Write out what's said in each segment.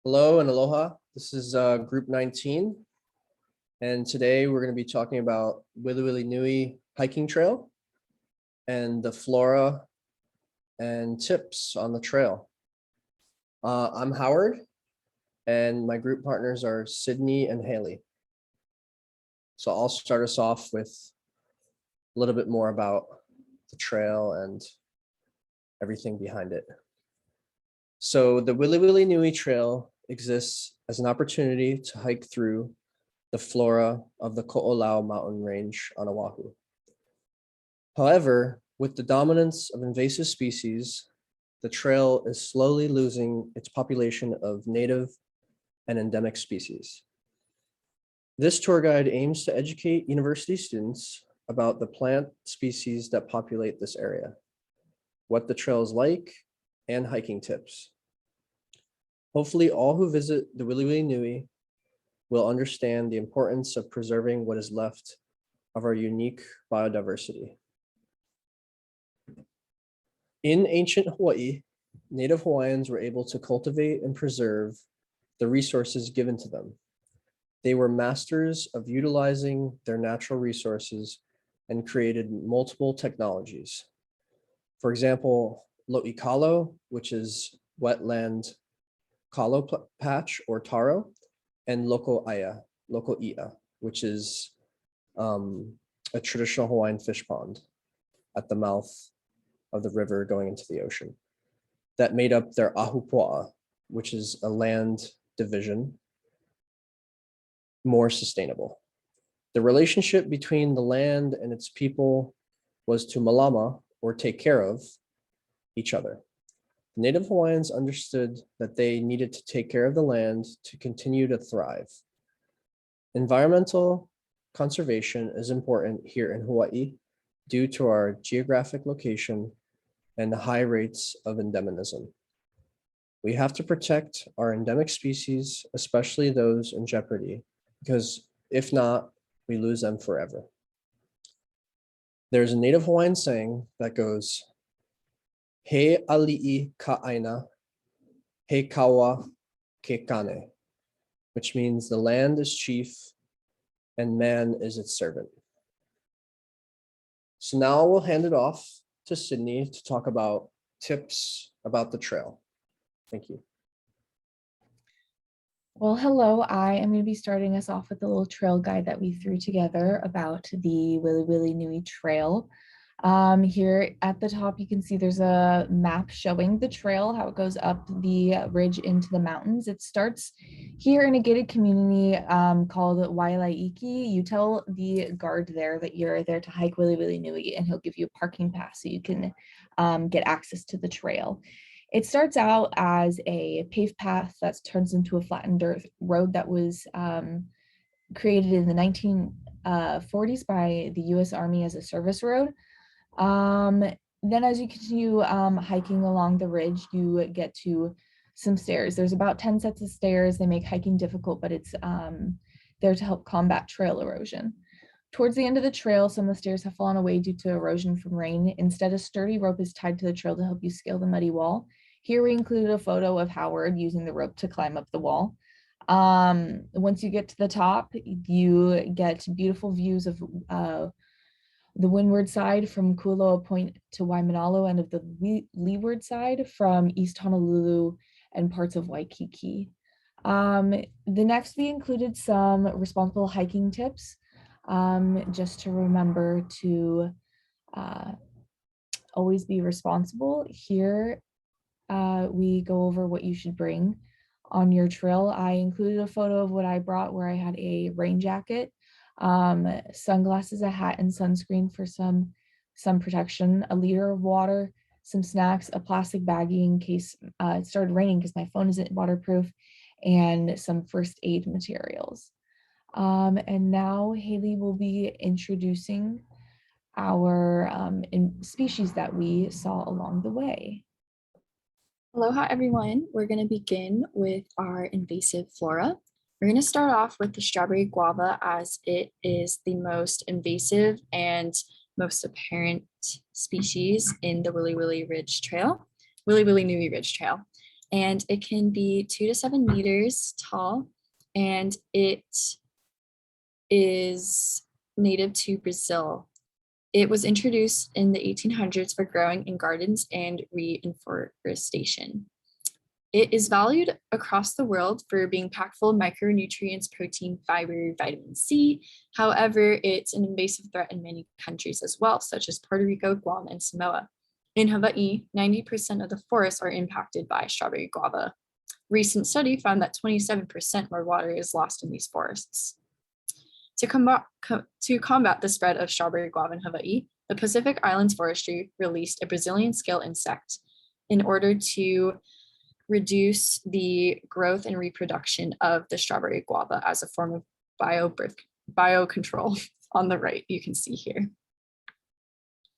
Hello and aloha. This is group 19. And today we're going to be talking about Wiliwilinui hiking trail and the flora and tips on the trail. I'm Howard and my group partners are Sydney and Haley. So I'll start us off with a little bit more about the trail and everything behind it. So the Wiliwilinui Trail exists as an opportunity to hike through the flora of the Ko'olau mountain range on Oahu. However, with the dominance of invasive species, the trail is slowly losing its population of native and endemic species. This tour guide aims to educate university students about the plant species that populate this area, what the trail is like, and hiking tips. Hopefully all who visit the Wiliwilinui will understand the importance of preserving what is left of our unique biodiversity. In ancient Hawaii, Native Hawaiians were able to cultivate and preserve the resources given to them. They were masters of utilizing their natural resources and created multiple technologies. For example, lo'ikalo, which is wetland kalo patch or taro, and loko'ia, which is a traditional Hawaiian fish pond at the mouth of the river going into the ocean that made up their ahupua'a, which is a land division, more sustainable. The relationship between the land and its people was to malama, or take care of, each other. Native Hawaiians understood that they needed to take care of the land to continue to thrive. Environmental conservation is important here in Hawaii due to our geographic location and the high rates of endemism. We have to protect our endemic species, especially those in jeopardy, because if not, we lose them forever. There's a Native Hawaiian saying that goes, "He ali'i ka aina, he kawa ke kane," which means the land is chief and man is its servant. So now we'll hand it off to Sydney to talk about tips about the trail. Thank you. Well, hello, I am going to be starting us off with a little trail guide that we threw together about the Wiliwilinui Trail. Here at the top, you can see there's a map showing the trail, how it goes up the ridge into the mountains. It starts here in a gated community called Wailaiki. You tell the guard there that you're there to hike Wiliwilinui, and he'll give you a parking pass so you can get access to the trail. It starts out as a paved path that turns into a flattened dirt road that was created in the 1940s by the US Army as a service road. Then as you continue hiking along the ridge, you get to some stairs. There's about 10 sets of stairs. They make hiking difficult, but it's there to help combat trail erosion. Towards the end of the trail, some of the stairs have fallen away due to erosion from rain. Instead, a sturdy rope is tied to the trail to help you scale the muddy wall. Here we included a photo of Howard using the rope to climb up the wall. Once you get to the top, you get beautiful views of the windward side from Kualoa Point to Waimanalo, and of the leeward side from East Honolulu and parts of Waikiki. The next, we included some responsible hiking tips, just to remember to always be responsible. Here, we go over what you should bring on your trail. I included a photo of what I brought, where I had a rain jacket, sunglasses, a hat, and sunscreen for some sun protection, a liter of water, some snacks, a plastic baggie in case it started raining because my phone isn't waterproof, and some first aid materials. And now Haley will be introducing our species that we saw along the way. Aloha everyone, we're going to begin with our invasive flora. We're going to start off with the strawberry guava, as it is the most invasive and most apparent species in the Wiliwilinui Ridge Trail. and it can be 2 to 7 meters tall, and it is native to Brazil. It was introduced in the 1800s for growing in gardens and reforestation. It is valued across the world for being packed full of micronutrients, protein, fiber, vitamin C. However, it's an invasive threat in many countries as well, such as Puerto Rico, Guam, and Samoa. In Hawaii, 90% of the forests are impacted by strawberry guava. Recent study found that 27% more water is lost in these forests. To combat the spread of strawberry guava in Hawaii, the Pacific Islands Forestry released a Brazilian scale insect in order to reduce the growth and reproduction of the strawberry guava as a form of biocontrol. On the right, you can see here.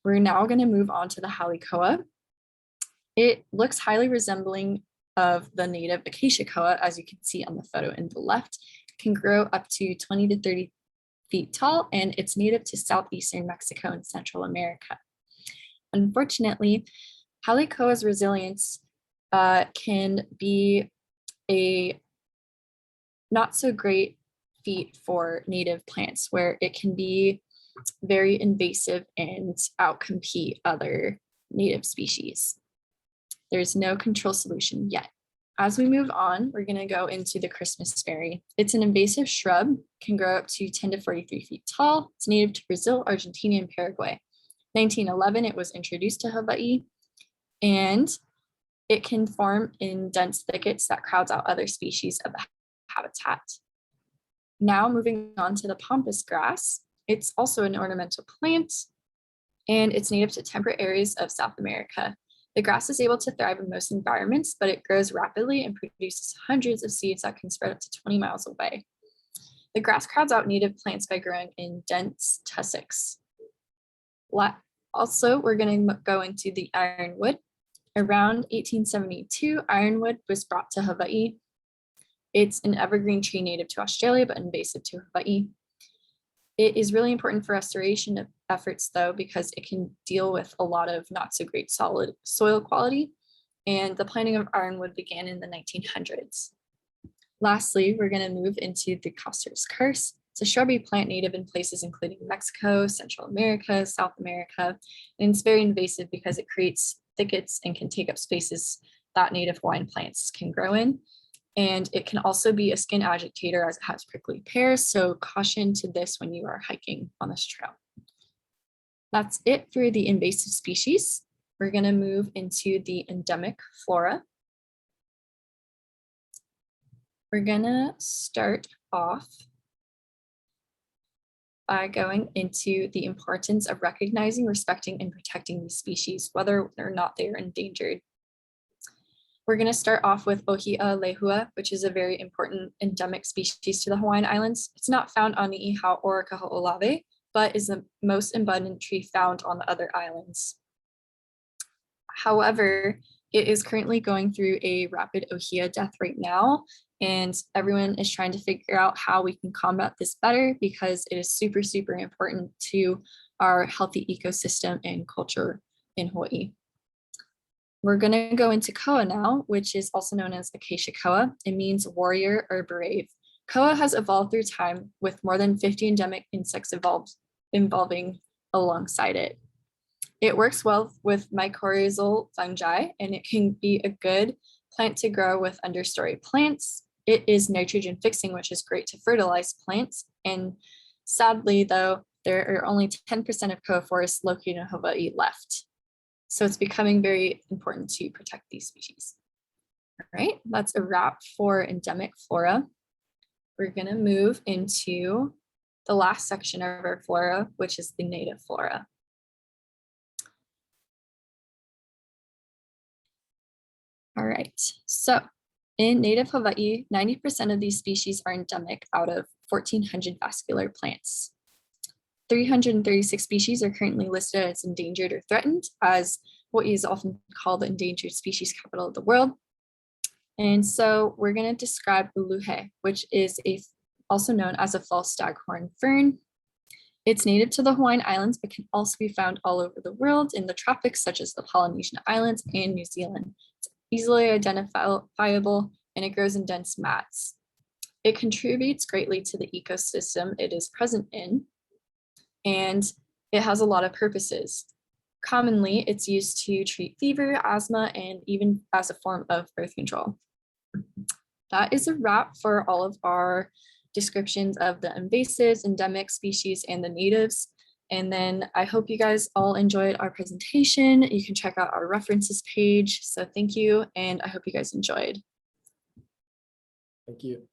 We're now going to move on to the halicoa. It looks highly resembling of the native acacia koa, as you can see on the photo in the left. It can grow up to 20 to 30 feet tall, and it's native to southeastern Mexico and Central America. Unfortunately, halicoa's resilience can be a not so great feat for native plants, where it can be very invasive and outcompete other native species. There's no control solution yet. As we move on, we're going to go into the Christmas sparrow. It's an invasive shrub, can grow up to 10 to 43 feet tall. It's native to Brazil, Argentina, and Paraguay. 1911, it was introduced to Hawaii, and it can form in dense thickets that crowds out other species of the habitat. Now moving on to the pampas grass. It's also an ornamental plant, and it's native to temperate areas of South America. The grass is able to thrive in most environments, but it grows rapidly and produces hundreds of seeds that can spread up to 20 miles away. The grass crowds out native plants by growing in dense tussocks. Also, we're going to go into the ironwood. Around 1872, ironwood was brought to Hawaii. It's an evergreen tree native to Australia, but invasive to Hawaii. It is really important for restoration efforts, though, because it can deal with a lot of not so great solid soil quality, and the planting of ironwood began in the 1900s. Lastly, we're going to move into the Coster's curse. It's a shrubby plant native in places including Mexico, Central America, South America, and it's very invasive because it creates thickets and can take up spaces that native Hawaiian plants can grow in. And it can also be a skin agitator as it has prickly pears, so caution to this when you are hiking on this trail. That's it for the invasive species. We're going to move into the endemic flora. We're going to start off by going into the importance of recognizing, respecting, and protecting these species, whether or not they are endangered. We're going to start off with Ohia lehua, which is a very important endemic species to the Hawaiian Islands. It's not found on Niihau or Kaho'olawe, but is the most abundant tree found on the other islands. However, it is currently going through a rapid ohia death right now, and everyone is trying to figure out how we can combat this better because it is super, super important to our healthy ecosystem and culture in Hawaii. We're going to go into koa now, which is also known as acacia koa. It means warrior or brave. Koa has evolved through time with more than 50 endemic insects evolving alongside it. It works well with mycorrhizal fungi, and it can be a good plant to grow with understory plants. It is nitrogen fixing, which is great to fertilize plants. And sadly, though, there are only 10% of koa forests located in Hawaii left. So it's becoming very important to protect these species. All right, that's a wrap for endemic flora. We're going to move into the last section of our flora, which is the native flora. All right, so in native Hawaii, 90% of these species are endemic out of 1,400 vascular plants. 336 species are currently listed as endangered or threatened, as what is often called the endangered species capital of the world. And so we're going to describe uluhe, which is also known as a false staghorn fern. It's native to the Hawaiian Islands, but can also be found all over the world in the tropics, such as the Polynesian Islands and New Zealand. It's easily identifiable, and it grows in dense mats. It contributes greatly to the ecosystem it is present in, and it has a lot of purposes. Commonly, it's used to treat fever, asthma, and even as a form of birth control. That is a wrap for all of our descriptions of the invasives, endemic species, and the natives. And then I hope you guys all enjoyed our presentation. You can check out our references page. So thank you, and I hope you guys enjoyed. Thank you.